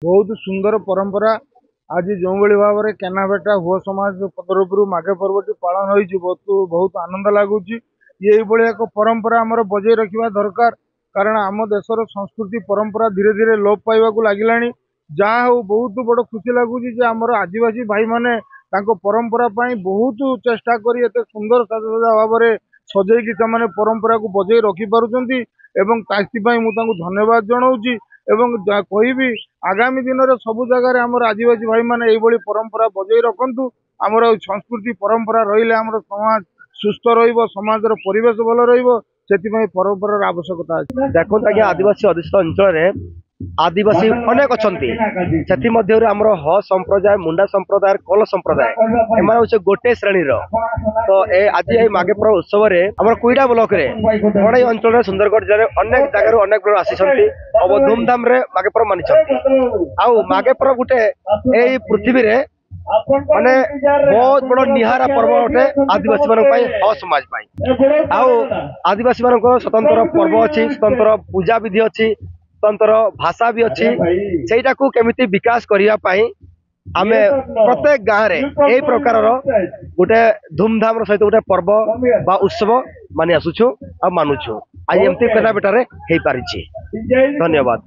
बहुत सुंदर परंपरा आज जो भाव में केनाबेटा हुआ समाज तरफ माघे पर्वटी पालन हो बहुत आनंद लगुच। ये एक परंपरा आमर बजे रखा दरकार कारण आम देशर संस्कृति परंपरा धीरे धीरे लोप पाइबा लगिला। जहा हो बहुत बड़ खुशी लगुच आमर आदिवासी भाई माने परंपरा बहुत चेष्टा कर सुंदर साजसजा भाव में सजेकी से परंपरा को बजे रखिपुंट मुझे धन्यवाद जनाऊँगी। कहि आगामी दिन में सबु जगह आम आदिवासी भाई मैंने ये परंपरा बजे रखु। आमर संस्कृति परंपरा रही आमर समाज सुस्थ रमाजर परिवेश भल रही परंपरार आवश्यकता है। देखो आदिवासी अधिष्ठित अंचल आदिवासी अनेक अच्छा आमर ह संप्रदाय मुंडा संप्रदाय कल संप्रदाय एम हूँ गोटे श्रेणी तो आज माघे पर्व उत्सव में कोईडा ब्लॉक बड़े अंचल सुंदरगढ़ जिले अनेक जगह अनेक लोग आसी धूमधाम माघे पर्व मानी माघे पर्व गोटे यही पृथ्वी रे माने बहुत बड़ निहारा पर्व अटे आदिवासी मान समाज आदिवासी मान स्वतंत्र पर्व अच्छी स्वतंत्र पूजा विधि अच्छी स्वतंत्र भाषा भी अच्छी सेटा को केमिति विकास करने आमे प्रत्येक गाँव में यही प्रकार गोटे धूमधाम सहित गोटे पर्व बा उत्सव मानि आसुछु आ मानुछु आज एमती केनाबेटा रे हेई पारिछि। धन्यवाद।